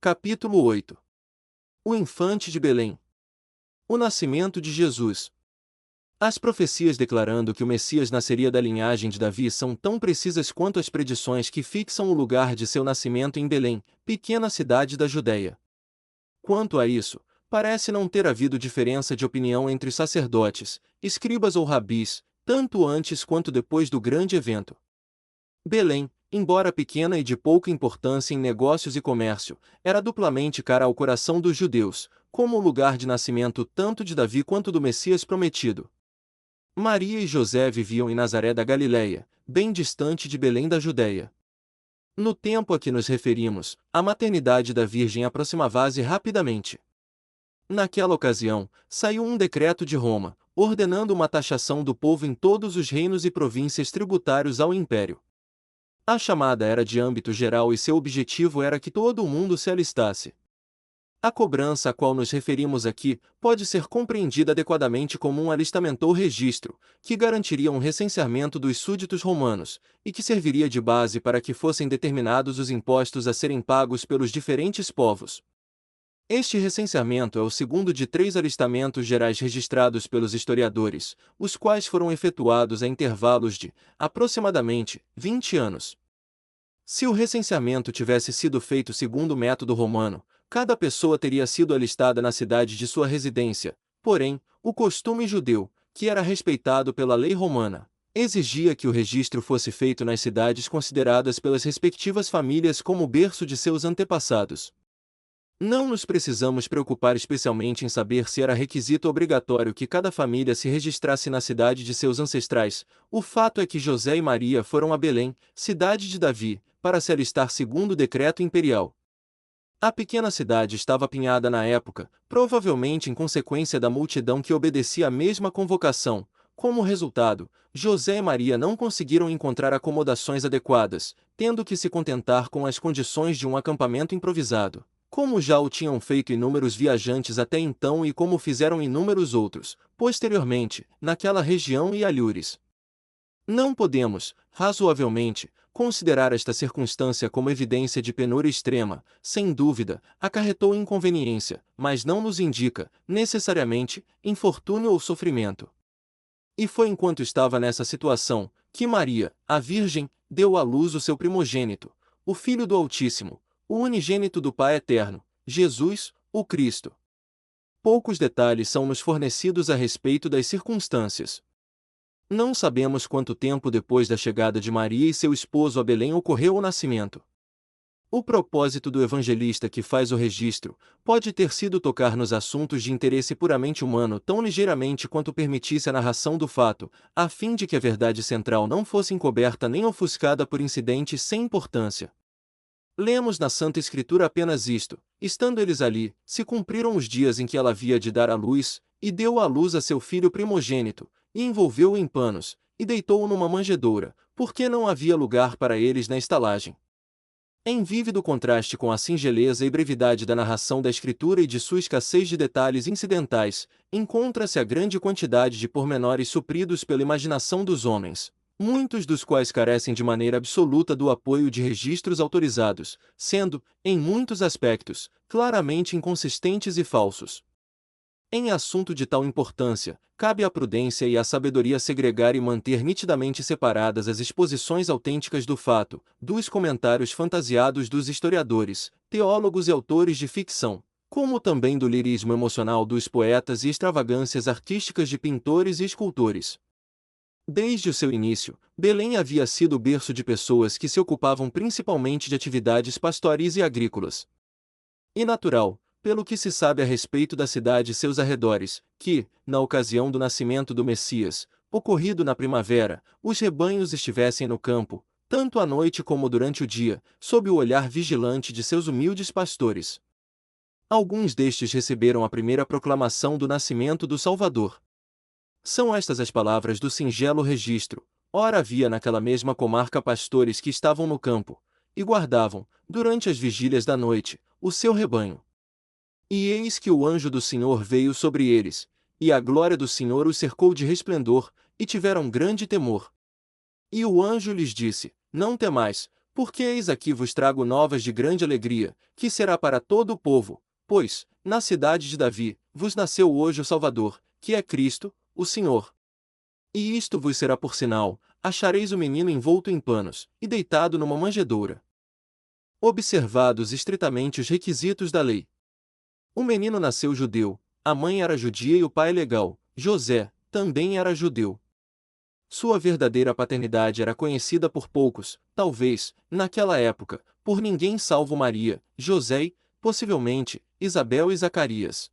Capítulo 8. O infante de Belém. O nascimento de Jesus. As profecias declarando que o Messias nasceria da linhagem de Davi são tão precisas quanto as predições que fixam o lugar de seu nascimento em Belém, pequena cidade da Judéia. Quanto a isso, parece não ter havido diferença de opinião entre sacerdotes, escribas ou rabis, tanto antes quanto depois do grande evento. Belém, embora pequena e de pouca importância em negócios e comércio, era duplamente cara ao coração dos judeus, como o lugar de nascimento tanto de Davi quanto do Messias prometido. Maria e José viviam em Nazaré da Galileia, bem distante de Belém da Judéia. No tempo a que nos referimos, a maternidade da Virgem aproximava-se rapidamente. Naquela ocasião, saiu um decreto de Roma, ordenando uma taxação do povo em todos os reinos e províncias tributários ao império. A chamada era de âmbito geral e seu objetivo era que todo o mundo se alistasse. A cobrança a qual nos referimos aqui pode ser compreendida adequadamente como um alistamento ou registro, que garantiria um recenseamento dos súditos romanos, e que serviria de base para que fossem determinados os impostos a serem pagos pelos diferentes povos. Este recenseamento é o segundo de 3 alistamentos gerais registrados pelos historiadores, os quais foram efetuados a intervalos de, aproximadamente, 20 anos. Se o recenseamento tivesse sido feito segundo o método romano, cada pessoa teria sido alistada na cidade de sua residência, porém, o costume judeu, que era respeitado pela lei romana, exigia que o registro fosse feito nas cidades consideradas pelas respectivas famílias como berço de seus antepassados. Não nos precisamos preocupar especialmente em saber se era requisito obrigatório que cada família se registrasse na cidade de seus ancestrais. O fato é que José e Maria foram a Belém, cidade de Davi, para se alistar segundo o decreto imperial. A pequena cidade estava apinhada na época, provavelmente em consequência da multidão que obedecia à mesma convocação. Como resultado, José e Maria não conseguiram encontrar acomodações adequadas, tendo que se contentar com as condições de um acampamento improvisado, como já o tinham feito inúmeros viajantes até então e como fizeram inúmeros outros, posteriormente, naquela região e alhures. Não podemos, razoavelmente, considerar esta circunstância como evidência de penúria extrema, sem dúvida, acarretou inconveniência, mas não nos indica, necessariamente, infortúnio ou sofrimento. E foi enquanto estava nessa situação, que Maria, a Virgem, deu à luz o seu primogênito, o Filho do Altíssimo, o unigênito do Pai Eterno, Jesus, o Cristo. Poucos detalhes são-nos fornecidos a respeito das circunstâncias. Não sabemos quanto tempo depois da chegada de Maria e seu esposo a Belém ocorreu o nascimento. O propósito do evangelista que faz o registro pode ter sido tocar nos assuntos de interesse puramente humano tão ligeiramente quanto permitisse a narração do fato, a fim de que a verdade central não fosse encoberta nem ofuscada por incidentes sem importância. Lemos na Santa Escritura apenas isto: estando eles ali, se cumpriram os dias em que ela havia de dar à luz, e deu à luz a seu filho primogênito, e envolveu-o em panos, e deitou-o numa manjedoura, porque não havia lugar para eles na estalagem. Em vívido contraste com a singeleza e brevidade da narração da Escritura e de sua escassez de detalhes incidentais, encontra-se a grande quantidade de pormenores supridos pela imaginação dos homens, muitos dos quais carecem de maneira absoluta do apoio de registros autorizados, sendo, em muitos aspectos, claramente inconsistentes e falsos. Em assunto de tal importância, cabe à prudência e à sabedoria segregar e manter nitidamente separadas as exposições autênticas do fato, dos comentários fantasiados dos historiadores, teólogos e autores de ficção, como também do lirismo emocional dos poetas e extravagâncias artísticas de pintores e escultores. Desde o seu início, Belém havia sido berço de pessoas que se ocupavam principalmente de atividades pastoris e agrícolas. E natural, pelo que se sabe a respeito da cidade e seus arredores, que, na ocasião do nascimento do Messias, ocorrido na primavera, os rebanhos estivessem no campo, tanto à noite como durante o dia, sob o olhar vigilante de seus humildes pastores. Alguns destes receberam a primeira proclamação do nascimento do Salvador. São estas as palavras do singelo registro: ora havia naquela mesma comarca pastores que estavam no campo, e guardavam, durante as vigílias da noite, o seu rebanho. E eis que o anjo do Senhor veio sobre eles, e a glória do Senhor os cercou de resplendor, e tiveram grande temor. E o anjo lhes disse: não temais, Porque eis aqui vos trago novas de grande alegria, que será para todo o povo, pois, na cidade de Davi, vos nasceu hoje o Salvador, que é Cristo, o Senhor. E isto vos será por sinal: achareis o menino envolto em panos, e deitado numa manjedoura. Observados estritamente os requisitos da lei. O menino nasceu judeu, a mãe era judia e o pai legal, José, também era judeu. Sua verdadeira paternidade era conhecida por poucos, talvez, naquela época, por ninguém salvo Maria, José e, possivelmente, Isabel e Zacarias.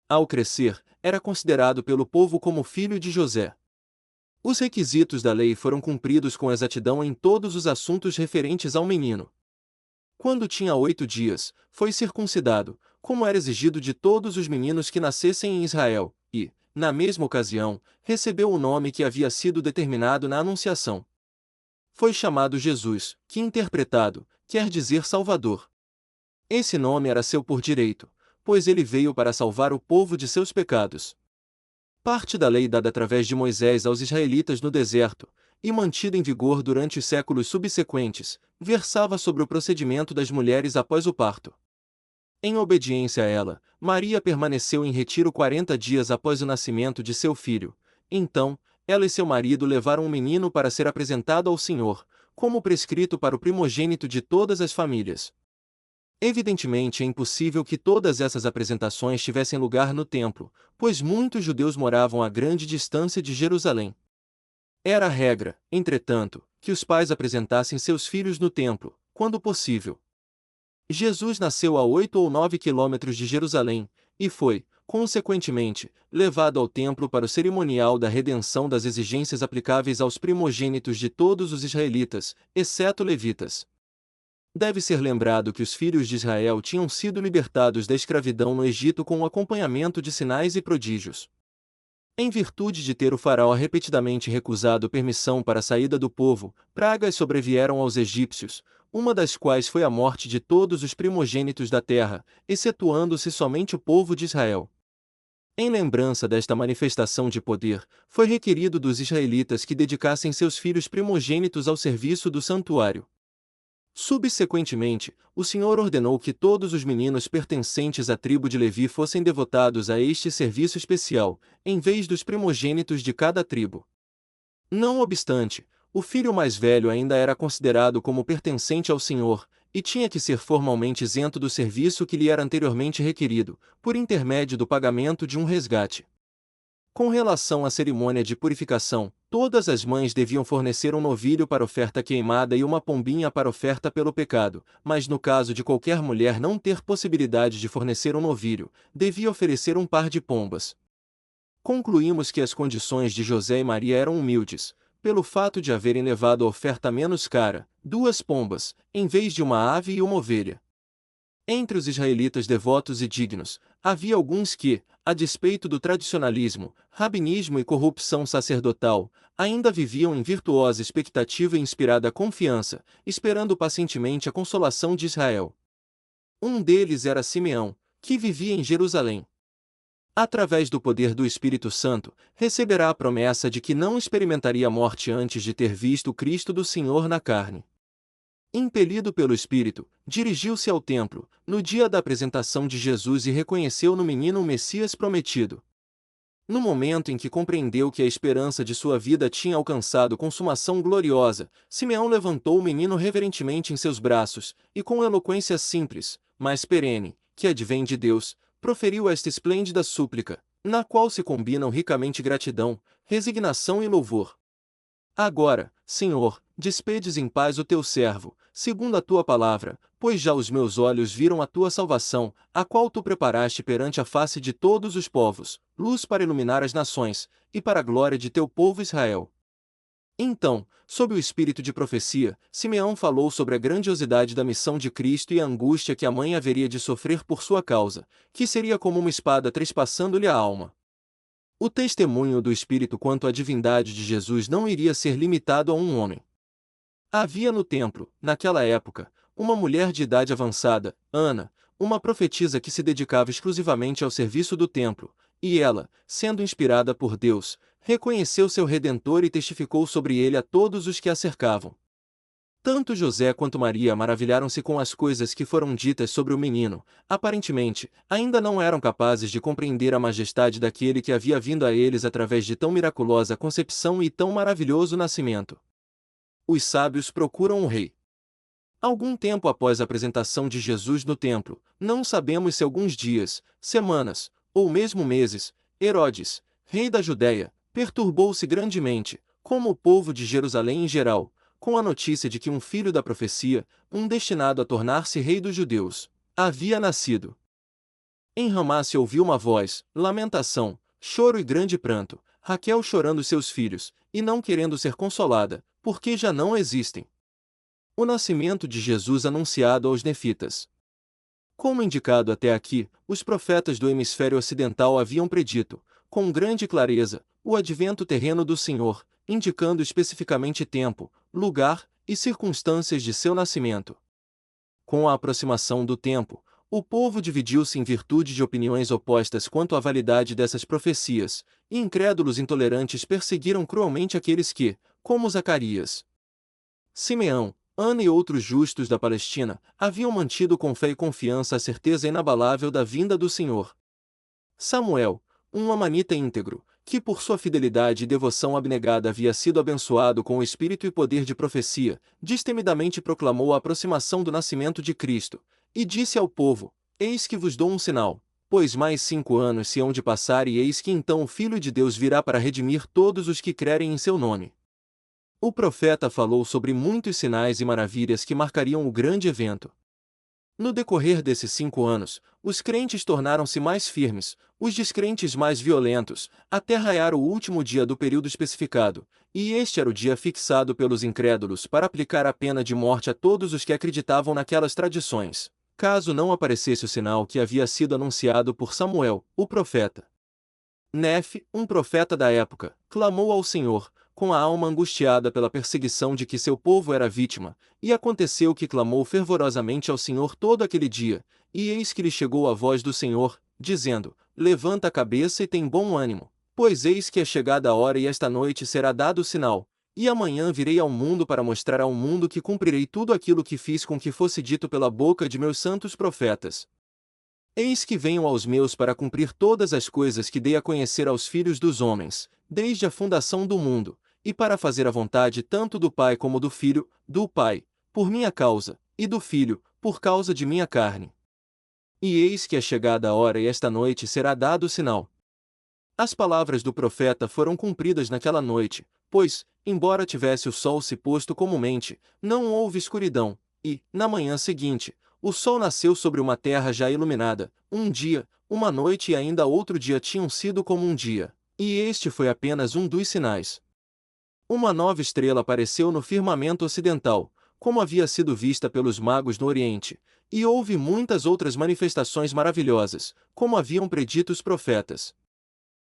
Ao crescer, era considerado pelo povo como filho de José. Os requisitos da lei foram cumpridos com exatidão em todos os assuntos referentes ao menino. Quando tinha 8 dias, foi circuncidado, como era exigido de todos os meninos que nascessem em Israel, e, na mesma ocasião, recebeu o nome que havia sido determinado na Anunciação. Foi chamado Jesus, que interpretado, quer dizer Salvador. Esse nome era seu por direito, pois ele veio para salvar o povo de seus pecados. Parte da lei dada através de Moisés aos israelitas no deserto, e mantida em vigor durante os séculos subsequentes, versava sobre o procedimento das mulheres após o parto. Em obediência a ela, Maria permaneceu em retiro 40 dias após o nascimento de seu filho. Então, ela e seu marido levaram um menino para ser apresentado ao Senhor, como prescrito para o primogênito de todas as famílias. Evidentemente é impossível que todas essas apresentações tivessem lugar no templo, pois muitos judeus moravam a grande distância de Jerusalém. Era a regra, entretanto, que os pais apresentassem seus filhos no templo, quando possível. Jesus nasceu a 8 ou 9 quilômetros de Jerusalém, e foi, consequentemente, levado ao templo para o cerimonial da redenção das exigências aplicáveis aos primogênitos de todos os israelitas, exceto levitas. Deve ser lembrado que os filhos de Israel tinham sido libertados da escravidão no Egito com o acompanhamento de sinais e prodígios. Em virtude de ter o faraó repetidamente recusado permissão para a saída do povo, pragas sobrevieram aos egípcios, uma das quais foi a morte de todos os primogênitos da terra, excetuando-se somente o povo de Israel. Em lembrança desta manifestação de poder, foi requerido dos israelitas que dedicassem seus filhos primogênitos ao serviço do santuário. Subsequentemente, o Senhor ordenou que todos os meninos pertencentes à tribo de Levi fossem devotados a este serviço especial, em vez dos primogênitos de cada tribo. Não obstante, o filho mais velho ainda era considerado como pertencente ao Senhor, e tinha que ser formalmente isento do serviço que lhe era anteriormente requerido, por intermédio do pagamento de um resgate. Com relação à cerimônia de purificação, todas as mães deviam fornecer um novilho para oferta queimada e uma pombinha para oferta pelo pecado, mas no caso de qualquer mulher não ter possibilidade de fornecer um novilho, devia oferecer um par de pombas. Concluímos que as condições de José e Maria eram humildes, pelo fato de haverem levado a oferta menos cara, 2 pombas, em vez de uma ave e uma ovelha. Entre os israelitas devotos e dignos, havia alguns que, a despeito do tradicionalismo, rabinismo e corrupção sacerdotal, ainda viviam em virtuosa expectativa e inspirada confiança, esperando pacientemente a consolação de Israel. Um deles era Simeão, que vivia em Jerusalém. Através do poder do Espírito Santo, receberá a promessa de que não experimentaria a morte antes de ter visto o Cristo do Senhor na carne. Impelido pelo Espírito, dirigiu-se ao templo, no dia da apresentação de Jesus e reconheceu no menino o Messias prometido. No momento em que compreendeu que a esperança de sua vida tinha alcançado consumação gloriosa, Simeão levantou o menino reverentemente em seus braços, e com eloquência simples, mas perene, que advém de Deus, proferiu esta esplêndida súplica, na qual se combinam ricamente gratidão, resignação e louvor. Agora, Senhor, despedes em paz o teu servo, segundo a tua palavra, pois já os meus olhos viram a tua salvação, a qual tu preparaste perante a face de todos os povos, luz para iluminar as nações, e para a glória de teu povo Israel. Então, sob o espírito de profecia, Simeão falou sobre a grandiosidade da missão de Cristo e a angústia que a mãe haveria de sofrer por sua causa, que seria como uma espada trespassando-lhe a alma. O testemunho do Espírito quanto à divindade de Jesus não iria ser limitado a um homem. Havia no templo, naquela época, uma mulher de idade avançada, Ana, uma profetisa que se dedicava exclusivamente ao serviço do templo, e ela, sendo inspirada por Deus, reconheceu seu Redentor e testificou sobre ele a todos os que a cercavam. Tanto José quanto Maria maravilharam-se com as coisas que foram ditas sobre o menino. Aparentemente, ainda não eram capazes de compreender a majestade daquele que havia vindo a eles através de tão miraculosa concepção e tão maravilhoso nascimento. Os sábios procuram o rei. Algum tempo após a apresentação de Jesus no templo, não sabemos se alguns dias, semanas, ou mesmo meses, Herodes, rei da Judéia, perturbou-se grandemente, como o povo de Jerusalém em geral, com a notícia de que um filho da profecia, um destinado a tornar-se rei dos judeus, havia nascido. Em Ramá se ouviu uma voz, lamentação, choro e grande pranto, Raquel chorando seus filhos, e não querendo ser consolada, porque já não existem. O nascimento de Jesus anunciado aos nefitas. Como indicado até aqui, os profetas do hemisfério ocidental haviam predito, com grande clareza, o advento terreno do Senhor, indicando especificamente tempo, lugar e circunstâncias de seu nascimento. Com a aproximação do tempo, o povo dividiu-se em virtude de opiniões opostas quanto à validade dessas profecias, e incrédulos intolerantes perseguiram cruelmente aqueles que, como Zacarias, Simeão, Ana e outros justos da Palestina, haviam mantido com fé e confiança a certeza inabalável da vinda do Senhor. Samuel, um amanita íntegro, que por sua fidelidade e devoção abnegada havia sido abençoado com o espírito e poder de profecia, destemidamente proclamou a aproximação do nascimento de Cristo, e disse ao povo: Eis que vos dou um sinal, pois mais 5 anos se hão de passar e eis que então o Filho de Deus virá para redimir todos os que crerem em seu nome. O profeta falou sobre muitos sinais e maravilhas que marcariam o grande evento. No decorrer desses 5 anos, os crentes tornaram-se mais firmes, os descrentes mais violentos, até raiar o último dia do período especificado, e este era o dia fixado pelos incrédulos para aplicar a pena de morte a todos os que acreditavam naquelas tradições, caso não aparecesse o sinal que havia sido anunciado por Samuel, o profeta. Nefe, um profeta da época, clamou ao Senhor, com a alma angustiada pela perseguição de que seu povo era vítima, e aconteceu que clamou fervorosamente ao Senhor todo aquele dia, e eis que lhe chegou a voz do Senhor, dizendo: Levanta a cabeça e tem bom ânimo, pois eis que é chegada a hora e esta noite será dado o sinal, e amanhã virei ao mundo para mostrar ao mundo que cumprirei tudo aquilo que fiz com que fosse dito pela boca de meus santos profetas. Eis que venho aos meus para cumprir todas as coisas que dei a conhecer aos filhos dos homens, desde a fundação do mundo, e para fazer a vontade tanto do Pai como do Filho, do Pai, por minha causa, e do Filho, por causa de minha carne. E eis que é chegada a hora e esta noite será dado o sinal. As palavras do profeta foram cumpridas naquela noite, pois, embora tivesse o sol se posto comumente, não houve escuridão, e, na manhã seguinte, o sol nasceu sobre uma terra já iluminada, um dia, uma noite e ainda outro dia tinham sido como um dia, e este foi apenas um dos sinais. Uma nova estrela apareceu no firmamento ocidental, como havia sido vista pelos magos no Oriente, e houve muitas outras manifestações maravilhosas, como haviam predito os profetas.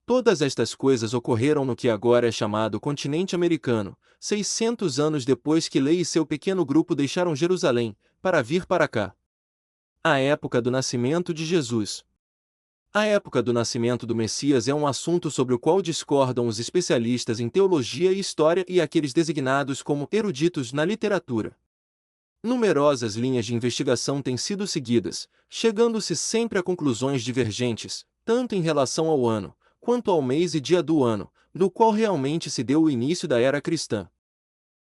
Todas estas coisas ocorreram no que agora é chamado continente americano, 600 anos depois que Lei e seu pequeno grupo deixaram Jerusalém, para vir para cá. A época do nascimento de Jesus. A época do nascimento do Messias é um assunto sobre o qual discordam os especialistas em teologia e história e aqueles designados como eruditos na literatura. Numerosas linhas de investigação têm sido seguidas, chegando-se sempre a conclusões divergentes, tanto em relação ao ano, quanto ao mês e dia do ano, no qual realmente se deu o início da era cristã.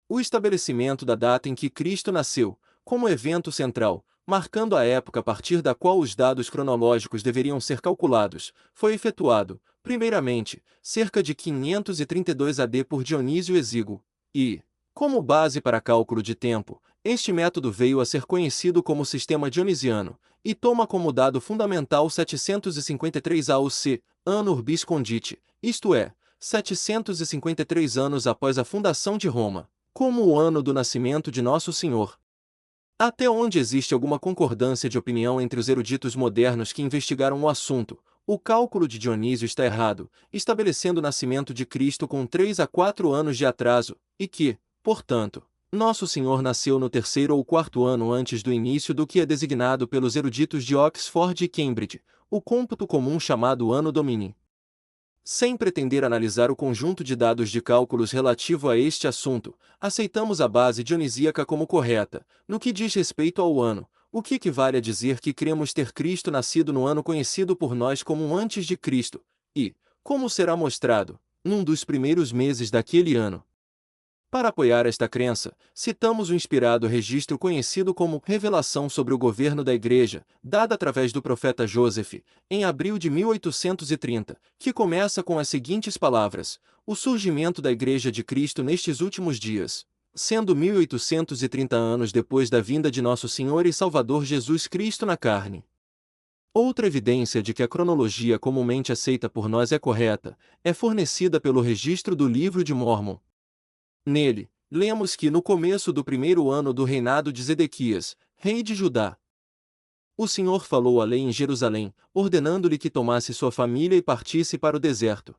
O estabelecimento da data em que Cristo nasceu, como evento central, marcando a época a partir da qual os dados cronológicos deveriam ser calculados, foi efetuado, primeiramente, cerca de 532 AD por Dionísio Exíguo, e, como base para cálculo de tempo, este método veio a ser conhecido como sistema dionisiano, e toma como dado fundamental 753 AUC, Anno Urbis Condite, isto é, 753 anos após a fundação de Roma, como o ano do nascimento de Nosso Senhor. Até onde existe alguma concordância de opinião entre os eruditos modernos que investigaram o assunto, o cálculo de Dionísio está errado, estabelecendo o nascimento de Cristo com 3 a 4 anos de atraso, e que, portanto, Nosso Senhor nasceu no 3º ou 4º ano antes do início do que é designado pelos eruditos de Oxford e Cambridge, o cômputo comum chamado Anno Domini. Sem pretender analisar o conjunto de dados de cálculos relativo a este assunto, aceitamos a base dionisíaca como correta, no que diz respeito ao ano, o que equivale a dizer que cremos ter Cristo nascido no ano conhecido por nós como um antes de Cristo, e, como será mostrado, num dos primeiros meses daquele ano. Para apoiar esta crença, citamos o inspirado registro conhecido como Revelação sobre o Governo da Igreja, dada através do profeta Joseph, em abril de 1830, que começa com as seguintes palavras: o surgimento da Igreja de Cristo nestes últimos dias, sendo 1830 anos depois da vinda de nosso Senhor e Salvador Jesus Cristo na carne. Outra evidência de que a cronologia comumente aceita por nós é correta, é fornecida pelo registro do Livro de Mórmon. Nele, lemos que no começo do primeiro ano do reinado de Zedequias, rei de Judá, o Senhor falou a lei em Jerusalém, ordenando-lhe que tomasse sua família e partisse para o deserto.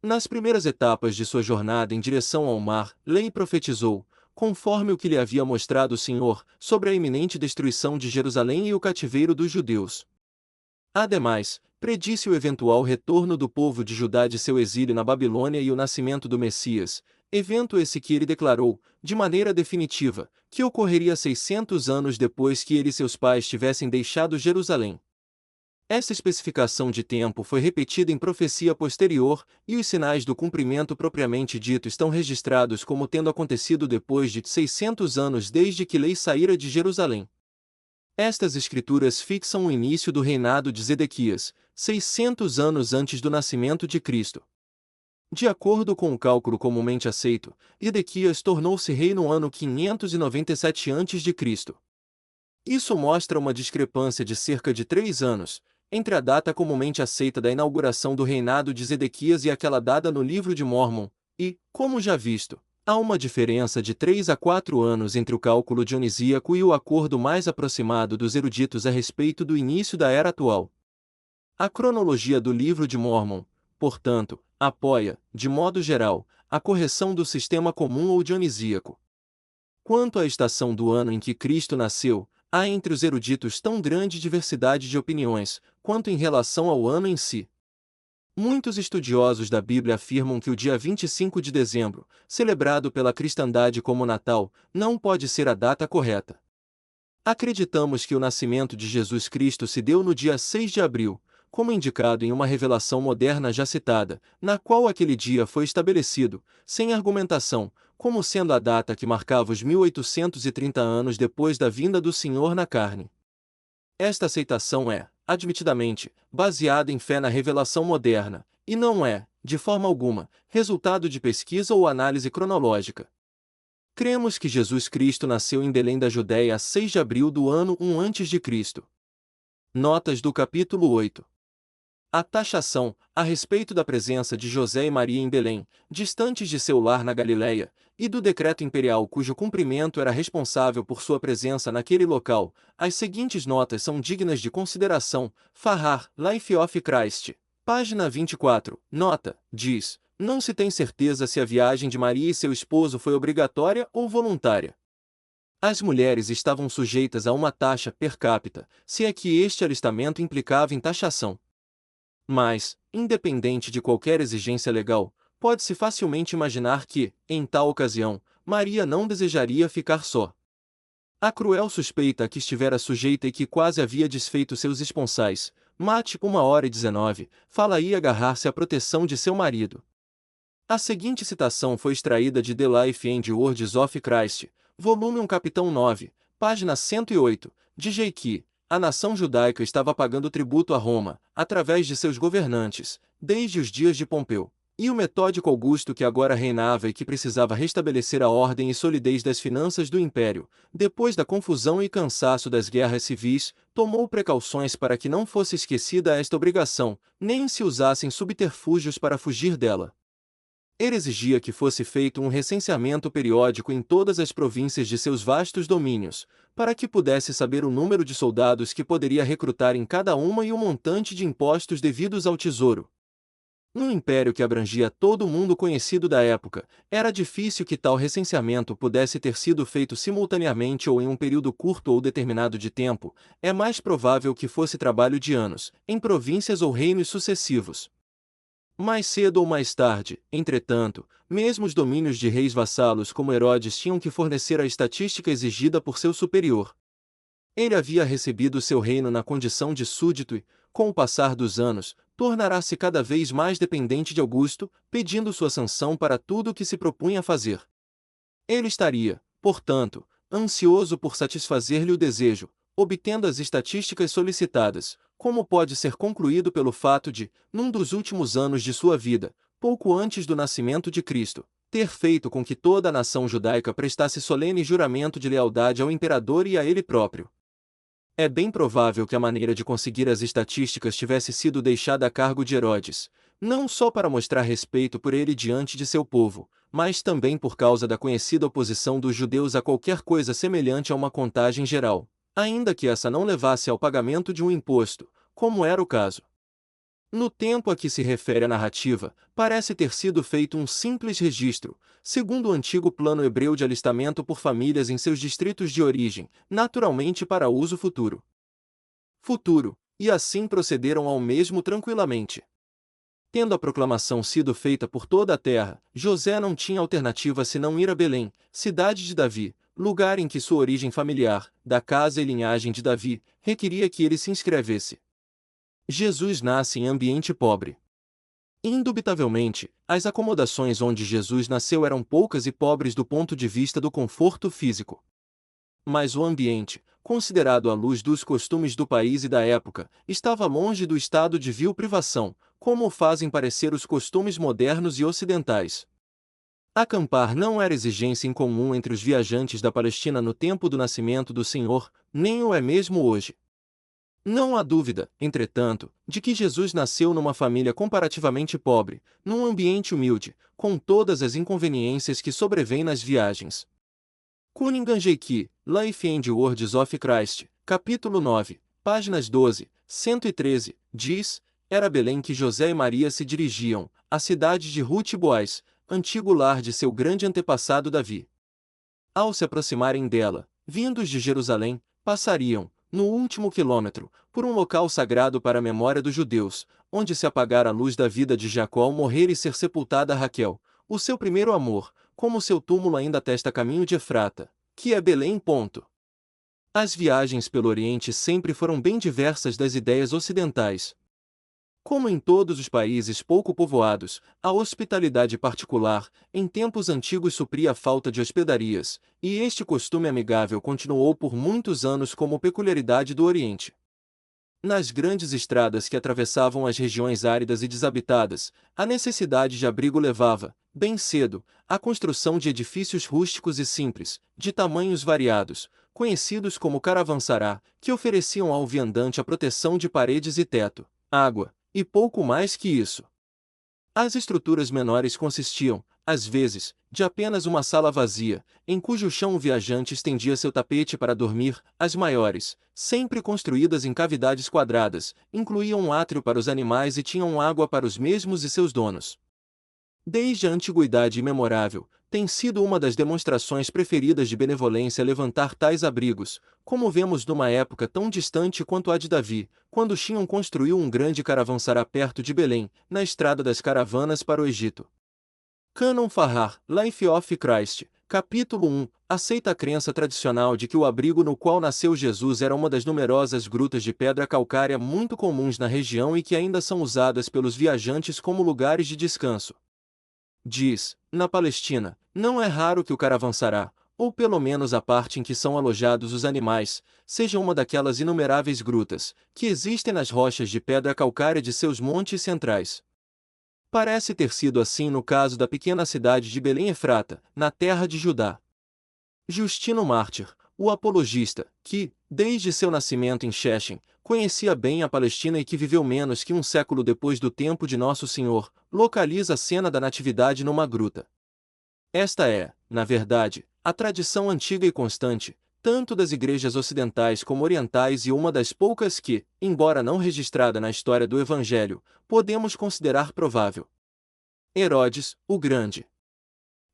Nas primeiras etapas de sua jornada em direção ao mar, Lei profetizou, conforme o que lhe havia mostrado o Senhor, sobre a iminente destruição de Jerusalém e o cativeiro dos judeus. Ademais, predisse o eventual retorno do povo de Judá de seu exílio na Babilônia e o nascimento do Messias, evento esse que ele declarou, de maneira definitiva, que ocorreria 600 anos depois que ele e seus pais tivessem deixado Jerusalém. Essa especificação de tempo foi repetida em profecia posterior, e os sinais do cumprimento propriamente dito estão registrados como tendo acontecido depois de 600 anos desde que Lei saíra de Jerusalém. Estas escrituras fixam o início do reinado de Zedequias, 600 anos antes do nascimento de Cristo. De acordo com o cálculo comumente aceito, Zedequias tornou-se rei no ano 597 a.C. Isso mostra uma discrepância de cerca de 3 anos, entre a data comumente aceita da inauguração do reinado de Zedequias e aquela dada no Livro de Mórmon, e, como já visto, há uma diferença de 3 a 4 anos entre o cálculo dionisíaco e o acordo mais aproximado dos eruditos a respeito do início da era atual. A cronologia do Livro de Mórmon, portanto, apoia, de modo geral, a correção do sistema comum ou dionisíaco. Quanto à estação do ano em que Cristo nasceu, há entre os eruditos tão grande diversidade de opiniões, quanto em relação ao ano em si. Muitos estudiosos da Bíblia afirmam que o dia 25 de dezembro, celebrado pela cristandade como Natal, não pode ser a data correta. Acreditamos que o nascimento de Jesus Cristo se deu no dia 6 de abril, como indicado em uma revelação moderna já citada, na qual aquele dia foi estabelecido, sem argumentação, como sendo a data que marcava os 1830 anos depois da vinda do Senhor na carne. Esta aceitação é, admitidamente, baseada em fé na revelação moderna, e não é, de forma alguma, resultado de pesquisa ou análise cronológica. Cremos que Jesus Cristo nasceu em Belém da Judéia a 6 de abril do ano 1 a.C. Notas do capítulo 8. A taxação, a respeito da presença de José e Maria em Belém, distantes de seu lar na Galiléia, e do decreto imperial cujo cumprimento era responsável por sua presença naquele local, as seguintes notas são dignas de consideração. Farrar, Life of Christ. Página 24. Nota, diz, não se tem certeza se a viagem de Maria e seu esposo foi obrigatória ou voluntária. As mulheres estavam sujeitas a uma taxa per capita, se é que este alistamento implicava em taxação. Mas, independente de qualquer exigência legal, pode-se facilmente imaginar que, em tal ocasião, Maria não desejaria ficar só. A cruel suspeita a que estivera sujeita e que quase havia desfeito seus esponsais, Mate 1h19, fala-ia agarrar-se à proteção de seu marido. A seguinte citação foi extraída de The Life and Words of Christ, volume 1 capitão 9, página 108, de que a nação judaica estava pagando tributo a Roma, através de seus governantes, desde os dias de Pompeu, e o metódico Augusto que agora reinava e que precisava restabelecer a ordem e solidez das finanças do império, depois da confusão e cansaço das guerras civis, tomou precauções para que não fosse esquecida esta obrigação, nem se usassem subterfúgios para fugir dela. Ele exigia que fosse feito um recenseamento periódico em todas as províncias de seus vastos domínios, para que pudesse saber o número de soldados que poderia recrutar em cada uma e o montante de impostos devidos ao tesouro. Num império que abrangia todo o mundo conhecido da época, era difícil que tal recenseamento pudesse ter sido feito simultaneamente ou em um período curto ou determinado de tempo, é mais provável que fosse trabalho de anos, em províncias ou reinos sucessivos. Mais cedo ou mais tarde, entretanto, mesmo os domínios de reis vassalos como Herodes tinham que fornecer a estatística exigida por seu superior. Ele havia recebido seu reino na condição de súdito e, com o passar dos anos, tornará-se cada vez mais dependente de Augusto, pedindo sua sanção para tudo o que se propunha a fazer. Ele estaria, portanto, ansioso por satisfazer-lhe o desejo, obtendo as estatísticas solicitadas, como pode ser concluído pelo fato de, num dos últimos anos de sua vida, pouco antes do nascimento de Cristo, ter feito com que toda a nação judaica prestasse solene juramento de lealdade ao imperador e a ele próprio. É bem provável que a maneira de conseguir as estatísticas tivesse sido deixada a cargo de Herodes, não só para mostrar respeito por ele diante de seu povo, mas também por causa da conhecida oposição dos judeus a qualquer coisa semelhante a uma contagem geral, ainda que essa não levasse ao pagamento de um imposto, como era o caso. No tempo a que se refere a narrativa, parece ter sido feito um simples registro, segundo o antigo plano hebreu de alistamento por famílias em seus distritos de origem, naturalmente para uso futuro, e assim procederam ao mesmo tranquilamente. Tendo a proclamação sido feita por toda a terra, José não tinha alternativa senão ir a Belém, cidade de Davi, lugar em que sua origem familiar, da casa e linhagem de Davi, requeria que ele se inscrevesse. Jesus nasce em ambiente pobre. Indubitavelmente, as acomodações onde Jesus nasceu eram poucas e pobres do ponto de vista do conforto físico. Mas o ambiente, considerado à luz dos costumes do país e da época, estava longe do estado de vil privação, como o fazem parecer os costumes modernos e ocidentais. Acampar não era exigência incomum entre os viajantes da Palestina no tempo do nascimento do Senhor, nem o é mesmo hoje. Não há dúvida, entretanto, de que Jesus nasceu numa família comparativamente pobre, num ambiente humilde, com todas as inconveniências que sobrevêm nas viagens. Cunningham J. Key, Life and Words of Christ, capítulo 9, páginas 12, 113, diz: era Belém que José e Maria se dirigiam, a cidade de Ruth e Boaz, antigo lar de seu grande antepassado Davi. Ao se aproximarem dela, vindos de Jerusalém, passariam, no último quilômetro, por um local sagrado para a memória dos judeus, onde se apagara a luz da vida de Jacó ao morrer e ser sepultada Raquel, o seu primeiro amor, como seu túmulo ainda atesta caminho de Efrata, que é Belém. As viagens pelo Oriente sempre foram bem diversas das ideias ocidentais. Como em todos os países pouco povoados, a hospitalidade particular, em tempos antigos supria a falta de hospedarias, e este costume amigável continuou por muitos anos como peculiaridade do Oriente. Nas grandes estradas que atravessavam as regiões áridas e desabitadas, a necessidade de abrigo levava, bem cedo, à construção de edifícios rústicos e simples, de tamanhos variados, conhecidos como caravançará, que ofereciam ao viandante a proteção de paredes e teto, água, e pouco mais que isso. As estruturas menores consistiam, às vezes, de apenas uma sala vazia, em cujo chão o viajante estendia seu tapete para dormir. As maiores, sempre construídas em cavidades quadradas, incluíam um átrio para os animais e tinham água para os mesmos e seus donos. Desde a antiguidade imemorável, tem sido uma das demonstrações preferidas de benevolência levantar tais abrigos, como vemos numa época tão distante quanto a de Davi, quando Shion construiu um grande caravançará perto de Belém, na estrada das caravanas para o Egito. Canon Farrar, Life of Christ, capítulo 1, aceita a crença tradicional de que o abrigo no qual nasceu Jesus era uma das numerosas grutas de pedra calcária muito comuns na região e que ainda são usadas pelos viajantes como lugares de descanso. Diz: na Palestina, não é raro que o caravançará, ou pelo menos a parte em que são alojados os animais, seja uma daquelas inumeráveis grutas, que existem nas rochas de pedra calcária de seus montes centrais. Parece ter sido assim no caso da pequena cidade de Belém Efrata, na terra de Judá. Justino Mártir, o apologista, que, desde seu nascimento em Shechem, conhecia bem a Palestina e que viveu menos que um século depois do tempo de Nosso Senhor, localiza a cena da natividade numa gruta. Esta é, na verdade, a tradição antiga e constante, tanto das igrejas ocidentais como orientais e uma das poucas que, embora não registrada na história do Evangelho, podemos considerar provável. Herodes, o Grande.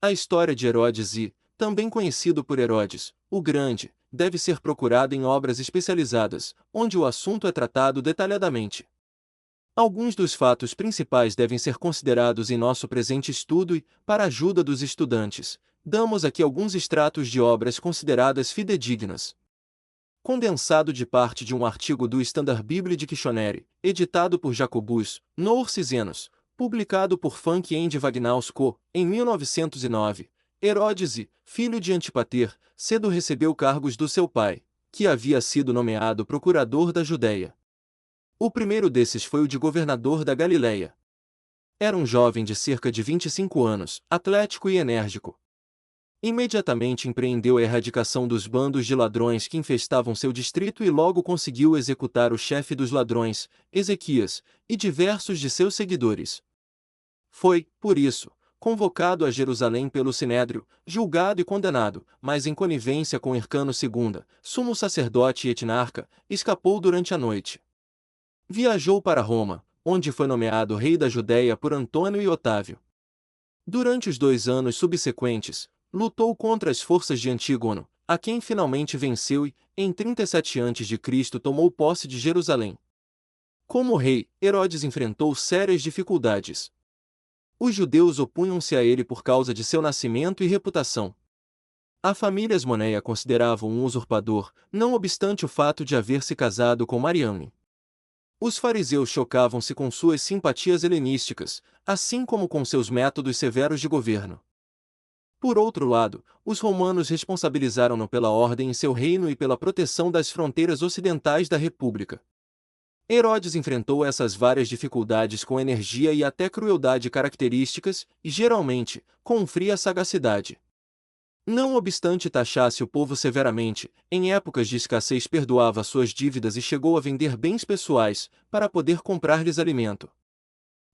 A história de Herodes I, também conhecido por Herodes, o Grande, deve ser procurada em obras especializadas, onde o assunto é tratado detalhadamente. Alguns dos fatos principais devem ser considerados em nosso presente estudo e, para a ajuda dos estudantes, damos aqui alguns extratos de obras consideradas fidedignas. Condensado de parte de um artigo do Standard Bible Dictionary, editado por Jacobus, Nour Cisenos, publicado por Funk and Wagnaus Co., em 1909, Herodes, filho de Antipater, cedo recebeu cargos do seu pai, que havia sido nomeado procurador da Judéia. O primeiro desses foi o de governador da Galiléia. Era um jovem de cerca de 25 anos, atlético e enérgico. Imediatamente empreendeu a erradicação dos bandos de ladrões que infestavam seu distrito e logo conseguiu executar o chefe dos ladrões, Ezequias, e diversos de seus seguidores. Foi, por isso, convocado a Jerusalém pelo Sinédrio, julgado e condenado, mas em conivência com Hircano II, sumo sacerdote e etnarca, escapou durante a noite. Viajou para Roma, onde foi nomeado rei da Judéia por Antônio e Otávio. Durante os 2 anos subsequentes, lutou contra as forças de Antígono, a quem finalmente venceu e, em 37 a.C., tomou posse de Jerusalém. Como rei, Herodes enfrentou sérias dificuldades. Os judeus opunham-se a ele por causa de seu nascimento e reputação. A família Asmoneia considerava-o um usurpador, não obstante o fato de haver se casado com Mariamne. Os fariseus chocavam-se com suas simpatias helenísticas, assim como com seus métodos severos de governo. Por outro lado, os romanos responsabilizaram-no pela ordem em seu reino e pela proteção das fronteiras ocidentais da República. Herodes enfrentou essas várias dificuldades com energia e até crueldade características, e geralmente, com fria sagacidade. Não obstante taxasse o povo severamente, em épocas de escassez perdoava suas dívidas e chegou a vender bens pessoais, para poder comprar-lhes alimento.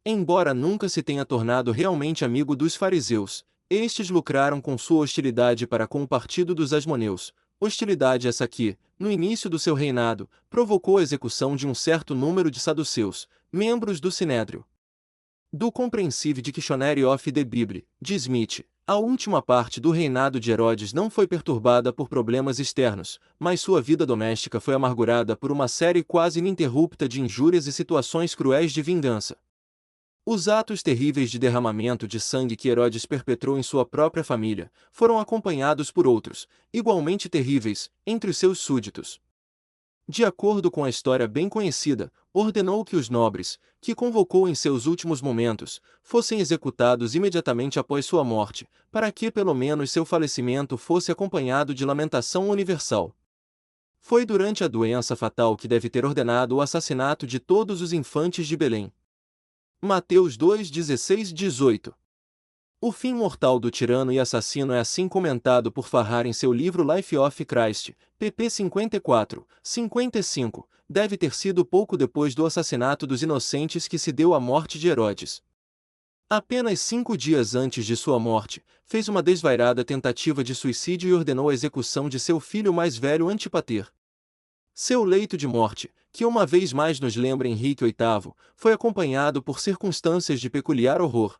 Embora nunca se tenha tornado realmente amigo dos fariseus, estes lucraram com sua hostilidade para com o partido dos Asmoneus, hostilidade essa que, no início do seu reinado, provocou a execução de um certo número de saduceus, membros do Sinédrio. Do Comprehensive Dictionary of the Bible, de Smith, a última parte do reinado de Herodes não foi perturbada por problemas externos, mas sua vida doméstica foi amargurada por uma série quase ininterrupta de injúrias e situações cruéis de vingança. Os atos terríveis de derramamento de sangue que Herodes perpetrou em sua própria família foram acompanhados por outros, igualmente terríveis, entre os seus súditos. De acordo com a história bem conhecida, ordenou que os nobres, que convocou em seus últimos momentos, fossem executados imediatamente após sua morte, para que pelo menos seu falecimento fosse acompanhado de lamentação universal. Foi durante a doença fatal que deve ter ordenado o assassinato de todos os infantes de Belém. Mateus 2, 16 e 18. O fim mortal do tirano e assassino é assim comentado por Farrar em seu livro Life of Christ, pp 54, 55, deve ter sido pouco depois do assassinato dos inocentes que se deu a morte de Herodes. Apenas 5 dias antes de sua morte, fez uma desvairada tentativa de suicídio e ordenou a execução de seu filho mais velho Antipater. Seu leito de morte, que uma vez mais nos lembra Henrique VIII, foi acompanhado por circunstâncias de peculiar horror.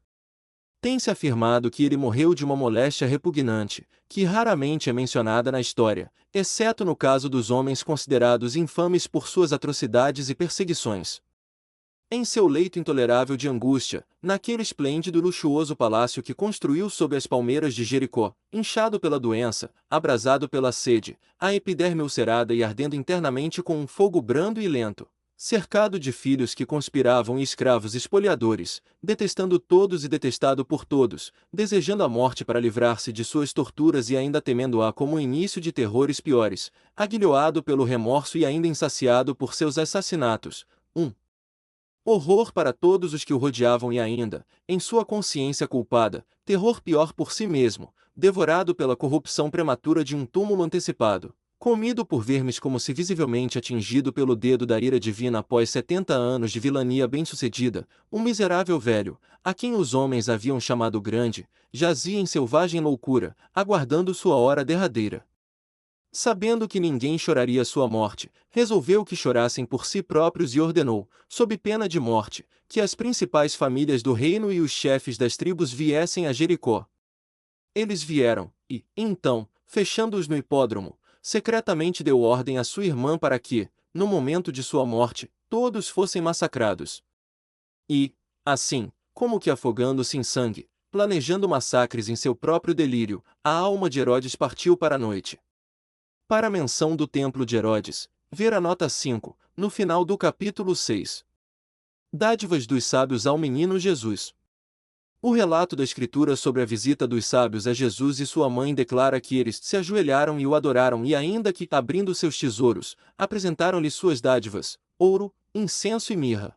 Tem-se afirmado que ele morreu de uma moléstia repugnante, que raramente é mencionada na história, exceto no caso dos homens considerados infames por suas atrocidades e perseguições. Em seu leito intolerável de angústia, naquele esplêndido e luxuoso palácio que construiu sob as palmeiras de Jericó, inchado pela doença, abrasado pela sede, a epiderme ulcerada e ardendo internamente com um fogo brando e lento, cercado de filhos que conspiravam e escravos espoliadores, detestando todos e detestado por todos, desejando a morte para livrar-se de suas torturas e ainda temendo-a como o início de terrores piores, aguilhoado pelo remorso e ainda insaciado por seus assassinatos. Horror para todos os que o rodeavam e ainda, em sua consciência culpada, terror pior por si mesmo, devorado pela corrupção prematura de um túmulo antecipado, comido por vermes como se visivelmente atingido pelo dedo da ira divina após 70 anos de vilania bem-sucedida, um miserável velho, a quem os homens haviam chamado grande, jazia em selvagem loucura, aguardando sua hora derradeira. Sabendo que ninguém choraria sua morte, resolveu que chorassem por si próprios e ordenou, sob pena de morte, que as principais famílias do reino e os chefes das tribos viessem a Jericó. Eles vieram, e, então, fechando-os no hipódromo, secretamente deu ordem à sua irmã para que, no momento de sua morte, todos fossem massacrados. E, assim, como que afogando-se em sangue, planejando massacres em seu próprio delírio, a alma de Herodes partiu para a noite. Para a menção do templo de Herodes, ver a nota 5, no final do capítulo 6. Dádivas dos sábios ao menino Jesus. O relato da Escritura sobre a visita dos sábios a Jesus e sua mãe declara que eles se ajoelharam e o adoraram e ainda que, abrindo seus tesouros, apresentaram-lhe suas dádivas, ouro, incenso e mirra.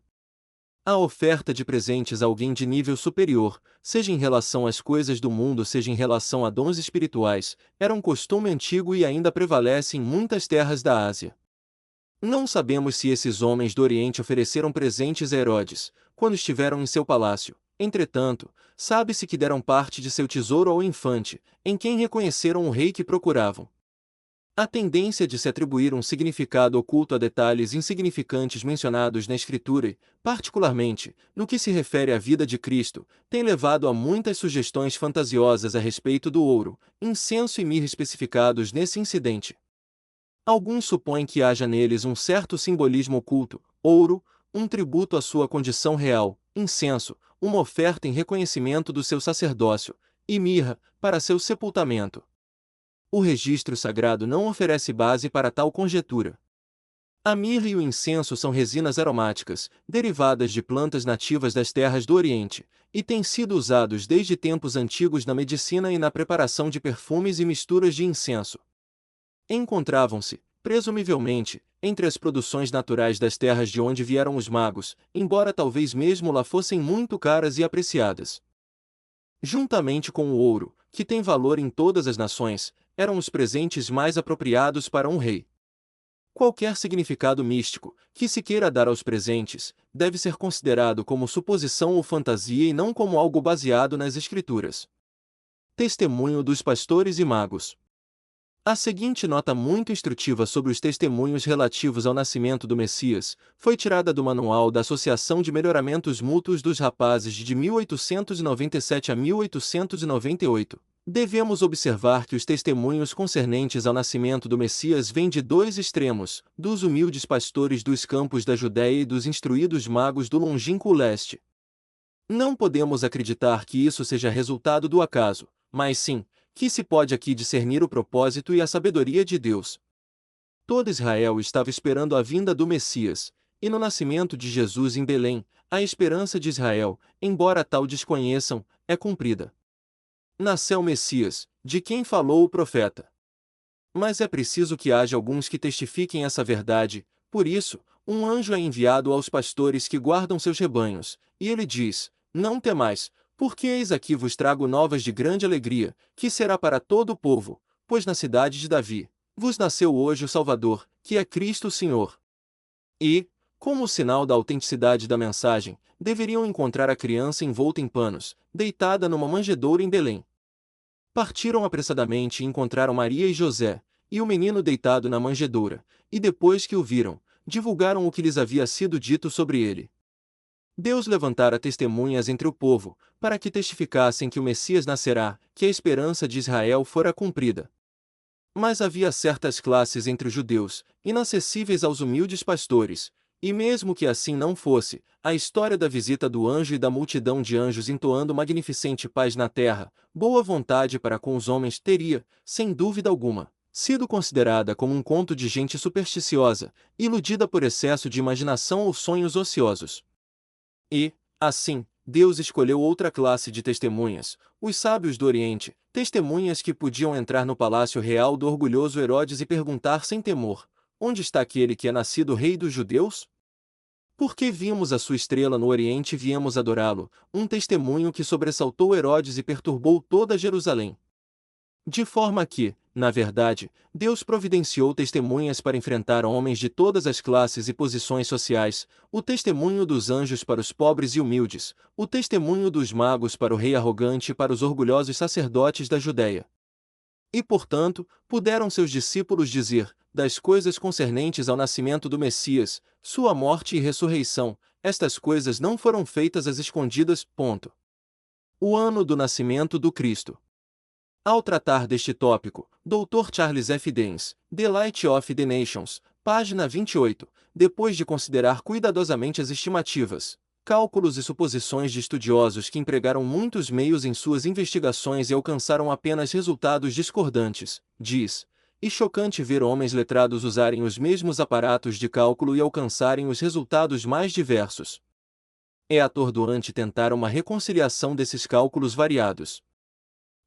A oferta de presentes a alguém de nível superior, seja em relação às coisas do mundo seja em relação a dons espirituais, era um costume antigo e ainda prevalece em muitas terras da Ásia. Não sabemos se esses homens do Oriente ofereceram presentes a Herodes, quando estiveram em seu palácio. Entretanto, sabe-se que deram parte de seu tesouro ao infante, em quem reconheceram o rei que procuravam. A tendência de se atribuir um significado oculto a detalhes insignificantes mencionados na Escritura e, particularmente, no que se refere à vida de Cristo, tem levado a muitas sugestões fantasiosas a respeito do ouro, incenso e mirra especificados nesse incidente. Alguns supõem que haja neles um certo simbolismo oculto: ouro, um tributo à sua condição real; incenso, uma oferta em reconhecimento do seu sacerdócio; e mirra, para seu sepultamento. O registro sagrado não oferece base para tal conjetura. A mirra e o incenso são resinas aromáticas, derivadas de plantas nativas das terras do Oriente, e têm sido usados desde tempos antigos na medicina e na preparação de perfumes e misturas de incenso. Encontravam-se, presumivelmente, entre as produções naturais das terras de onde vieram os magos, embora talvez mesmo lá fossem muito caras e apreciadas. Juntamente com o ouro, que tem valor em todas as nações, eram os presentes mais apropriados para um rei. Qualquer significado místico, que se queira dar aos presentes, deve ser considerado como suposição ou fantasia e não como algo baseado nas Escrituras. Testemunho dos pastores e magos. A seguinte nota muito instrutiva sobre os testemunhos relativos ao nascimento do Messias foi tirada do Manual da Associação de Melhoramentos Mútuos dos Rapazes de 1897 a 1898. Devemos observar que os testemunhos concernentes ao nascimento do Messias vêm de dois extremos, dos humildes pastores dos campos da Judéia e dos instruídos magos do longínquo leste. Não podemos acreditar que isso seja resultado do acaso, mas sim, que se pode aqui discernir o propósito e a sabedoria de Deus. Todo Israel estava esperando a vinda do Messias, e no nascimento de Jesus em Belém, a esperança de Israel, embora tal desconheçam, é cumprida. Nasceu o Messias, de quem falou o profeta. Mas é preciso que haja alguns que testifiquem essa verdade, por isso, um anjo é enviado aos pastores que guardam seus rebanhos, e ele diz: Não temais, porque eis aqui vos trago novas de grande alegria, que será para todo o povo, pois na cidade de Davi vos nasceu hoje o Salvador, que é Cristo o Senhor. E, como sinal da autenticidade da mensagem, deveriam encontrar a criança envolta em panos, deitada numa manjedoura em Belém. Partiram apressadamente e encontraram Maria e José, e o menino deitado na manjedoura, e depois que o viram, divulgaram o que lhes havia sido dito sobre ele. Deus levantara testemunhas entre o povo, para que testificassem que o Messias nascerá, que a esperança de Israel fora cumprida. Mas havia certas classes entre os judeus, inacessíveis aos humildes pastores, e mesmo que assim não fosse, a história da visita do anjo e da multidão de anjos entoando magnificente paz na terra, boa vontade para com os homens teria, sem dúvida alguma, sido considerada como um conto de gente supersticiosa, iludida por excesso de imaginação ou sonhos ociosos. E, assim, Deus escolheu outra classe de testemunhas, os sábios do Oriente, testemunhas que podiam entrar no palácio real do orgulhoso Herodes e perguntar sem temor: Onde está aquele que é nascido rei dos judeus? Porque vimos a sua estrela no Oriente e viemos adorá-lo, um testemunho que sobressaltou Herodes e perturbou toda Jerusalém. De forma que, na verdade, Deus providenciou testemunhas para enfrentar homens de todas as classes e posições sociais, o testemunho dos anjos para os pobres e humildes, o testemunho dos magos para o rei arrogante e para os orgulhosos sacerdotes da Judéia. E, portanto, puderam seus discípulos dizer, das coisas concernentes ao nascimento do Messias, sua morte e ressurreição, estas coisas não foram feitas às escondidas. O ano do nascimento do Cristo. Ao tratar deste tópico, Dr. Charles F. Dance, The Light of the Nations, página 28, depois de considerar cuidadosamente as estimativas, cálculos e suposições de estudiosos que empregaram muitos meios em suas investigações e alcançaram apenas resultados discordantes, diz, e chocante ver homens letrados usarem os mesmos aparatos de cálculo e alcançarem os resultados mais diversos. É atordoante tentar uma reconciliação desses cálculos variados.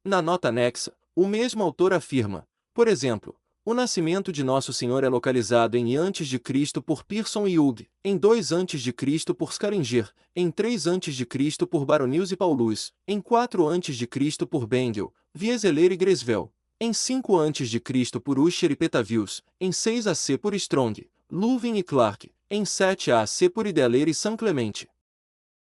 Na nota anexa, o mesmo autor afirma, por exemplo, o nascimento de Nosso Senhor é localizado em I a.C. por Pearson e Hugh, em 2 a.C. por Scaliger, em 3 a.C. por Baronius e Paulus, em 4 a.C. por Bendel, Wieseler e Gresvel, em 5 a.C. por Usher e Petavius, em 6 a.C. por Strong, Luvin e Clark, em 7 a.C. por Ideler e São Clemente.